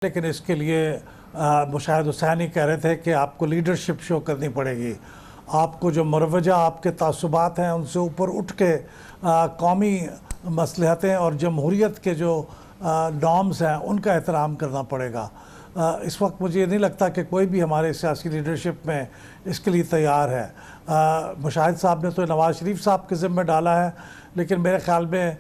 لیکن اس کے لیے مشاہد حسینی کہہ رہے تھے کہ آپ کو لیڈرشپ شو کرنی پڑے گی. آپ کو جو مروجہ آپ کے تعصبات ہیں ان سے اوپر اٹھ کے قومی مصلحتیں اور جمہوریت کے جو نارمز ہیں ان کا احترام کرنا پڑے گا. اس وقت مجھے یہ نہیں لگتا کہ کوئی بھی ہمارے سیاسی لیڈرشپ میں اس کے لیے تیار ہے. مشاہد صاحب نے تو نواز شریف صاحب کے ذمہ ڈالا ہے، لیکن میرے خیال میں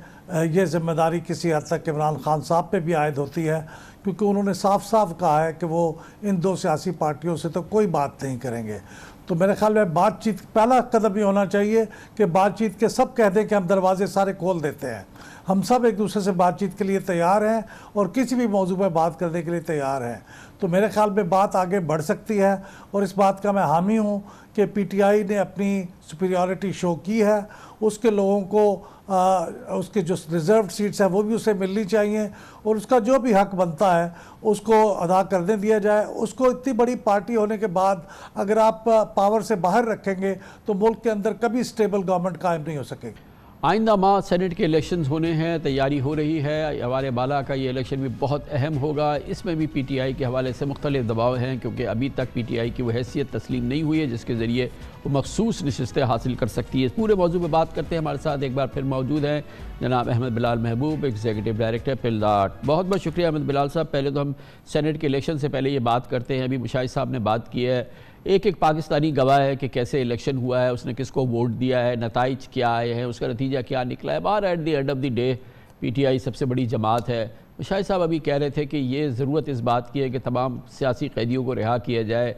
یہ ذمہ داری کسی حد تک عمران خان صاحب پہ بھی عائد ہوتی ہے، کیونکہ انہوں نے صاف صاف کہا ہے کہ وہ ان دو سیاسی پارٹیوں سے تو کوئی بات نہیں کریں گے. تو میرے خیال میں بات چیت پہلا قدم یہ ہونا چاہیے کہ بات چیت کے سب کہہ دیں کہ ہم دروازے سارے کھول دیتے ہیں. ہم سب ایک دوسرے سے بات چیت کے لیے تیار ہیں اور کسی بھی موضوع پہ بات کرنے کے لیے تیار ہیں. تو میرے خیال میں بات آگے بڑھ سکتی ہے، اور اس بات کا میں حامی ہوں کہ پی ٹی آئی نے اپنی سپیریورٹی شو کی ہے. اس کے لوگوں کو اس کے جو ریزروڈ سیٹس ہیں وہ بھی اسے ملنی چاہیے، اور اس کا جو بھی حق بنتا ہے اس کو ادا کرنے دیا جائے. اس کو اتنی بڑی پارٹی ہونے کے بعد اگر آپ پاور سے باہر رکھیں گے تو ملک کے اندر کبھی اسٹیبل گورنمنٹ قائم نہیں ہو سکے گی. آئندہ ماہ سینٹ کے الیکشنز ہونے ہیں، تیاری ہو رہی ہے. ہمارے بالا کا یہ الیکشن بھی بہت اہم ہوگا. اس میں بھی پی ٹی آئی کے حوالے سے مختلف دباؤ ہیں، کیونکہ ابھی تک پی ٹی آئی کی وہ حیثیت تسلیم نہیں ہوئی ہے جس کے ذریعے وہ مخصوص نشستیں حاصل کر سکتی ہے. اس پورے موضوع پہ بات کرتے ہیں. ہمارے ساتھ ایک بار پھر موجود ہیں جناب احمد بلال محبوب، ایگزیکٹو ڈائریکٹر پلداٹ. بہت بہت شکریہ احمد بلال صاحب. پہلے تو ہم سینٹ کے الیکشن سے پہلے یہ بات کرتے ہیں. ابھی مشاہد صاحب نے بات کی ہے، ایک پاکستانی گواہ ہے کہ کیسے الیکشن ہوا ہے، اس نے کس کو ووٹ دیا ہے، نتائج کیا آئے ہیں، اس کا نتیجہ کیا نکلا ہے. باہر at the end of the day PTI ٹی آئی سب سے بڑی جماعت ہے. مشاہد صاحب ابھی کہہ رہے تھے کہ یہ ضرورت اس بات کی ہے کہ تمام سیاسی قیدیوں کو رہا کیا جائے،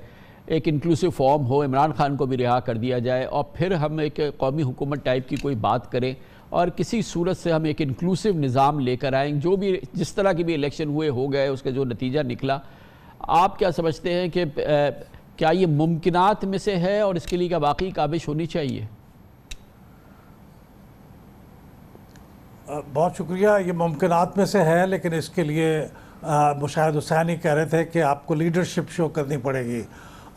ایک انکلوسیو فارم ہو، عمران خان کو بھی رہا کر دیا جائے، اور پھر ہم ایک قومی حکومت ٹائپ کی کوئی بات کریں، اور کسی صورت سے ہم ایک انکلوسیو نظام لے کر آئیں. جو بھی جس طرح کی بھی الیکشن ہوئے ہو گئے، اس کا جو نتیجہ نکلا، آپ کیا سمجھتے ہیں کہ کیا یہ ممکنات میں سے ہے، اور اس کے لیے کیا واقعی کاوش ہونی چاہیے؟ بہت شکریہ. یہ ممکنات میں سے ہے، لیکن اس کے لیے مشاہد حسینی کہہ رہے تھے کہ آپ کو لیڈرشپ شو کرنی پڑے گی.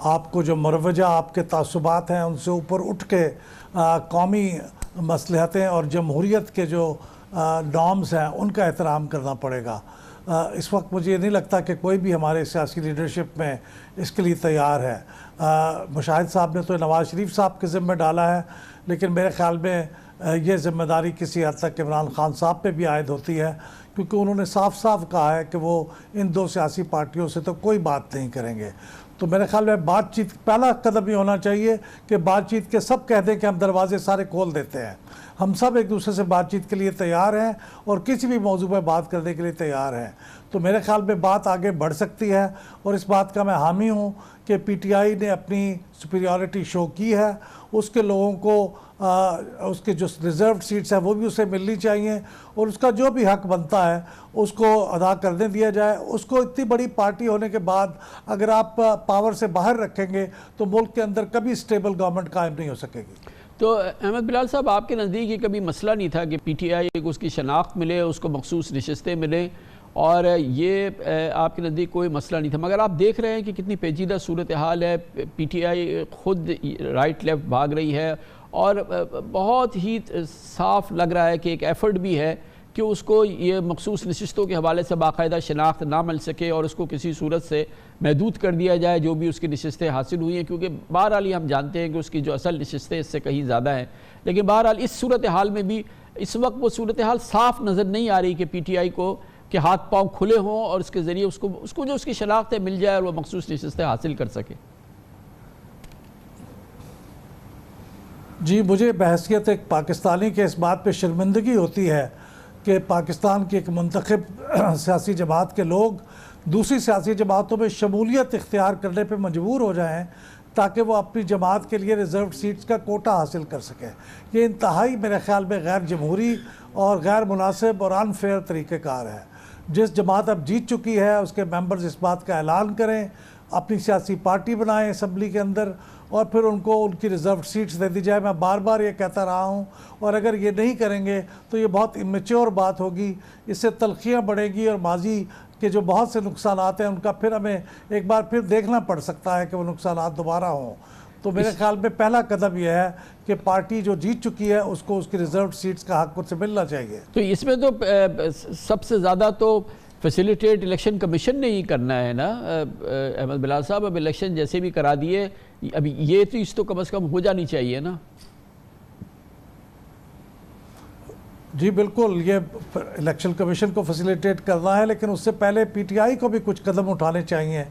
آپ کو جو مروجہ آپ کے تعصبات ہیں ان سے اوپر اٹھ کے قومی مصلحتیں اور جمہوریت کے جو نارمز ہیں ان کا احترام کرنا پڑے گا. اس وقت مجھے یہ نہیں لگتا کہ کوئی بھی ہمارے سیاسی لیڈرشپ میں اس کے لیے تیار ہے. مشاہد صاحب نے تو نواز شریف صاحب کے ذمہ ڈالا ہے، لیکن میرے خیال میں یہ ذمہ داری کسی حد تک عمران خان صاحب پہ بھی عائد ہوتی ہے، کیونکہ انہوں نے صاف صاف کہا ہے کہ وہ ان دو سیاسی پارٹیوں سے تو کوئی بات نہیں کریں گے. تو میرے خیال میں بات چیت پہلا قدم یہ ہونا چاہیے کہ بات چیت کے سب کہہ دیں کہ ہم دروازے سارے کھول دیتے ہیں. ہم سب ایک دوسرے سے بات چیت کے لیے تیار ہیں اور کسی بھی موضوع پہ بات کرنے کے لیے تیار ہیں. تو میرے خیال میں بات آگے بڑھ سکتی ہے، اور اس بات کا میں حامی ہوں کہ پی ٹی آئی نے اپنی سپیریورٹی شو کی ہے. اس کے لوگوں کو اس کے جو ریزروڈ سیٹس ہیں وہ بھی اسے ملنی چاہیے، اور اس کا جو بھی حق بنتا ہے اس کو ادا کرنے دیا جائے. اس کو اتنی بڑی پارٹی ہونے کے بعد اگر آپ پاور سے باہر رکھیں گے تو ملک کے اندر کبھی اسٹیبل گورنمنٹ قائم نہیں ہو سکے گی. تو احمد بلال صاحب، آپ کے نزدیک یہ کبھی مسئلہ نہیں تھا کہ پی ٹی آئی کو اس کی شناخت ملے، اس کو مخصوص نشستیں ملیں، اور یہ آپ کے نزدیک کوئی مسئلہ نہیں تھا؟ مگر آپ دیکھ رہے ہیں کہ کتنی پیچیدہ صورتحال ہے. پی ٹی آئی خود رائٹ لیفٹ بھاگ رہی ہے، اور بہت ہی صاف لگ رہا ہے کہ ایک ایفرٹ بھی ہے کہ اس کو یہ مخصوص نشستوں کے حوالے سے باقاعدہ شناخت نہ مل سکے، اور اس کو کسی صورت سے محدود کر دیا جائے جو بھی اس کی نشستیں حاصل ہوئی ہیں. کیونکہ بہرحال ہم جانتے ہیں کہ اس کی جو اصل نشستیں اس سے کہیں زیادہ ہیں، لیکن بہرحال اس صورتحال میں بھی اس وقت وہ صورتحال صاف نظر نہیں آ رہی کہ پی ٹی آئی کو کہ ہاتھ پاؤں کھلے ہوں اور اس کے ذریعے اس کو جو اس کی شناختیں مل جائے اور وہ مخصوص نشستیں حاصل کر سکے. جی، مجھے بحیثیت ایک پاکستانی کے اس بات پہ شرمندگی ہوتی ہے کہ پاکستان کی ایک منتخب سیاسی جماعت کے لوگ دوسری سیاسی جماعتوں میں شمولیت اختیار کرنے پہ مجبور ہو جائیں تاکہ وہ اپنی جماعت کے لیے ریزروڈ سیٹس کا کوٹا حاصل کر سکیں. یہ انتہائی میرے خیال میں غیر جمہوری اور غیر مناسب اور انفیئر طریقہ کار ہے. جس جماعت اب جیت چکی ہے اس کے ممبرز اس بات کا اعلان کریں، اپنی سیاسی پارٹی بنائیں اسمبلی کے اندر، اور پھر ان کو ان کی ریزروڈ سیٹس دے دی جائے. میں بار بار یہ کہتا رہا ہوں، اور اگر یہ نہیں کریں گے تو یہ بہت امیچور بات ہوگی. اس سے تلخیاں بڑھیں گی، اور ماضی کے جو بہت سے نقصانات ہیں ان کا پھر ہمیں ایک بار پھر دیکھنا پڑ سکتا ہے کہ وہ نقصانات دوبارہ ہوں. تو میرے خیال میں پہلا قدم یہ ہے کہ پارٹی جو جیت چکی ہے اس کو اس کی ریزروڈ سیٹس کا حق سے ملنا چاہیے. تو اس میں تو سب سے زیادہ تو فیسیلیٹیٹ الیکشن کمیشن نے ہی کرنا ہے نا احمد بلال صاحب. اب الیکشن جیسے بھی کرا دیے, اب یہ چیز تو کم از کم ہو جانی چاہیے نا. جی بالکل, یہ الیکشن کمیشن کو فیسیلیٹیٹ کرنا ہے, لیکن اس سے پہلے پی ٹی آئی کو بھی کچھ قدم اٹھانے چاہیے.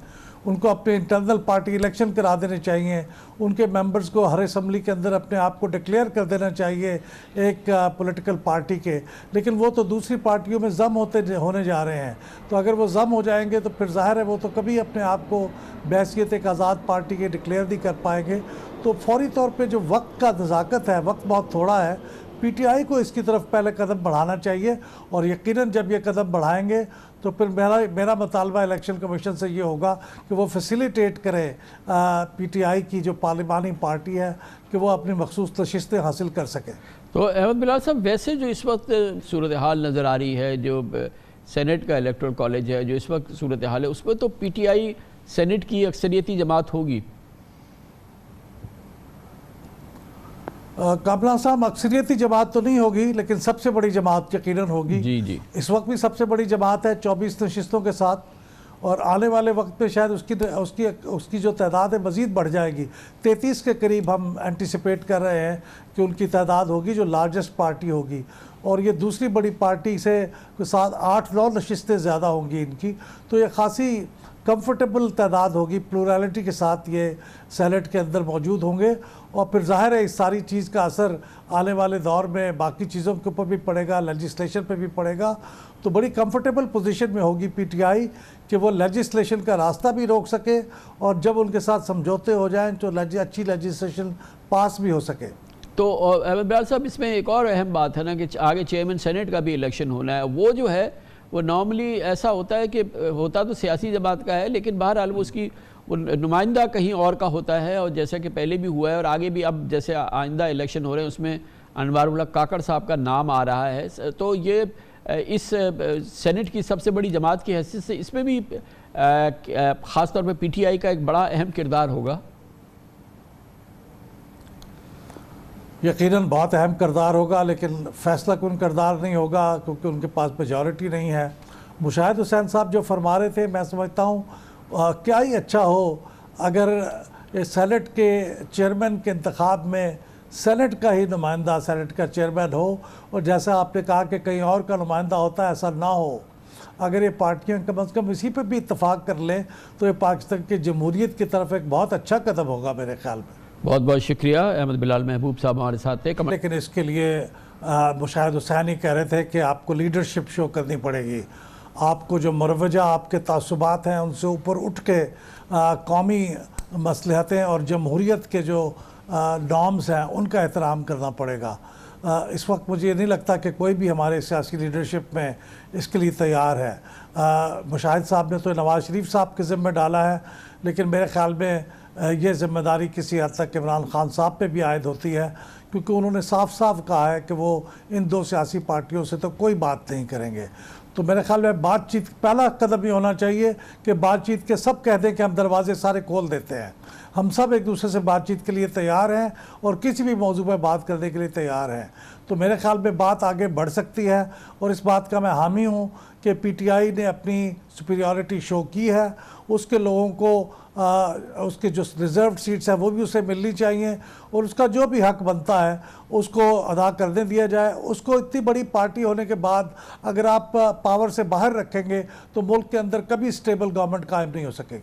ان کو اپنے انٹرنل پارٹی الیکشن کرا دینے چاہیے. ان کے ممبرز کو ہر اسمبلی کے اندر اپنے آپ کو ڈکلیئر کر دینا چاہیے ایک پولیٹیکل پارٹی کے. لیکن وہ تو دوسری پارٹیوں میں ضم ہونے جا رہے ہیں. تو اگر وہ ضم ہو جائیں گے تو پھر ظاہر ہے وہ تو کبھی اپنے آپ کو بحیثیت ایک آزاد پارٹی کے ڈکلیئر نہیں کر پائیں گے. تو فوری طور پہ جو وقت کا نزاکت ہے, وقت بہت تھوڑا ہے, پی ٹی آئی کو اس کی طرف پہلے قدم بڑھانا چاہیے. اور یقیناً جب یہ قدم بڑھائیں گے تو پھر میرا مطالبہ الیکشن کمیشن سے یہ ہوگا کہ وہ فیسیلیٹیٹ کرے پی ٹی آئی کی جو پارلیمانی پارٹی ہے کہ وہ اپنی مخصوص نشستیں حاصل کر سکے. تو احمد بلال صاحب, ویسے جو اس وقت صورتحال نظر آ رہی ہے, جو سینٹ کا الیکٹورل کالج ہے, جو اس وقت صورتحال ہے, اس میں تو پی ٹی آئی سینٹ کی اکثریتی جماعت ہوگی. کاملا صاحب, اکثریتی جماعت تو نہیں ہوگی, لیکن سب سے بڑی جماعت یقیناً ہوگی. جی جی, اس وقت بھی سب سے بڑی جماعت ہے 24 نشستوں کے ساتھ, اور آنے والے وقت پہ شاید اس کی جو تعداد ہے مزید بڑھ جائے گی. 33 کے قریب ہم اینٹیسپیٹ کر رہے ہیں کہ ان کی تعداد ہوگی, جو لارجسٹ پارٹی ہوگی. اور یہ دوسری بڑی پارٹی سے ساتھ 8-9 نشستیں زیادہ ہوں گی ان کی. تو یہ خاصی کمفرٹیبل تعداد ہوگی, پلورالٹی کے ساتھ یہ سینٹ کے اندر موجود ہوں گے. اور پھر ظاہر ہے اس ساری چیز کا اثر آنے والے دور میں باقی چیزوں کے اوپر بھی پڑے گا, لیجسلیشن پہ بھی پڑے گا. تو بڑی کمفرٹیبل پوزیشن میں ہوگی پی ٹی آئی کہ وہ لیجسلیشن کا راستہ بھی روک سکے, اور جب ان کے ساتھ سمجھوتے ہو جائیں تو اچھی لیجسلیشن پاس بھی ہو سکے. تو احمد بلال صاحب, اس میں ایک اور اہم بات ہے نا کہ آگے چیئرمین سینٹ کا بھی الیکشن ہونا ہے. وہ جو ہے وہ نارملی ایسا ہوتا ہے کہ ہوتا تو سیاسی جماعت کا ہے, لیکن بہرحال وہ اس کی نمائندہ کہیں اور کا ہوتا ہے. اور جیسا کہ پہلے بھی ہوا ہے اور آگے بھی اب جیسے آئندہ الیکشن ہو رہے ہیں اس میں انوار اللہ کاکڑ صاحب کا نام آ رہا ہے. تو یہ اس سینٹ کی سب سے بڑی جماعت کی حیثیت سے اس میں بھی خاص طور پہ پی ٹی آئی کا ایک بڑا اہم کردار ہوگا. یقیناً بہت اہم کردار ہوگا, لیکن فیصلہ کن کردار نہیں ہوگا کیونکہ ان کے پاس میجورٹی نہیں ہے. مشاہد حسین صاحب جو فرما رہے تھے, میں سمجھتا ہوں کیا ہی اچھا ہو اگر سینٹ کے چیئرمین کے انتخاب میں سینٹ کا ہی نمائندہ سینٹ کا چیئرمین ہو, اور جیسا آپ نے کہا کہ کہیں اور کا نمائندہ ہوتا ہے, ایسا نہ ہو. اگر یہ پارٹیاں کم از کم اسی پہ بھی اتفاق کر لیں تو یہ پاکستان کی جمہوریت کی طرف ایک بہت اچھا قدم ہوگا میرے خیال میں. بہت بہت شکریہ احمد بلال محبوب صاحب ہمارے ساتھ تھے. لیکن اس کے لیے مشاہد حسینی کہہ رہے تھے کہ آپ کو لیڈرشپ شو کرنی پڑے گی. آپ کو جو مروجہ آپ کے تعصبات ہیں ان سے اوپر اٹھ کے قومی مصلحتیں اور جمہوریت کے جو نارمز ہیں ان کا احترام کرنا پڑے گا. اس وقت مجھے یہ نہیں لگتا کہ کوئی بھی ہمارے سیاسی لیڈرشپ میں اس کے لیے تیار ہے. مشاہد صاحب نے تو نواز شریف صاحب کے ذمہ ڈالا ہے, لیکن میرے خیال میں یہ ذمہ داری کسی حد تک عمران خان صاحب پہ بھی عائد ہوتی ہے, کیونکہ انہوں نے صاف صاف کہا ہے کہ وہ ان دو سیاسی پارٹیوں سے تو کوئی بات نہیں کریں گے. تو میرے خیال میں بات چیت پہلا قدم یہ ہونا چاہیے کہ بات چیت کے سب کہہ دیں کہ ہم دروازے سارے کھول دیتے ہیں, ہم سب ایک دوسرے سے بات چیت کے لیے تیار ہیں اور کسی بھی موضوع پہ بات کرنے کے لیے تیار ہیں. تو میرے خیال میں بات آگے بڑھ سکتی ہے, اور اس بات کا میں حامی ہوں کہ پی ٹی آئی نے اپنی سپیریورٹی شو کی ہے. اس کے لوگوں کو اس کے جو ریزروڈ سیٹس ہیں وہ بھی اسے ملنی چاہیے, اور اس کا جو بھی حق بنتا ہے اس کو ادا کرنے دیا جائے. اس کو اتنی بڑی پارٹی ہونے کے بعد اگر آپ پاور سے باہر رکھیں گے تو ملک کے اندر کبھی اسٹیبل گورنمنٹ قائم نہیں ہو سکے گی.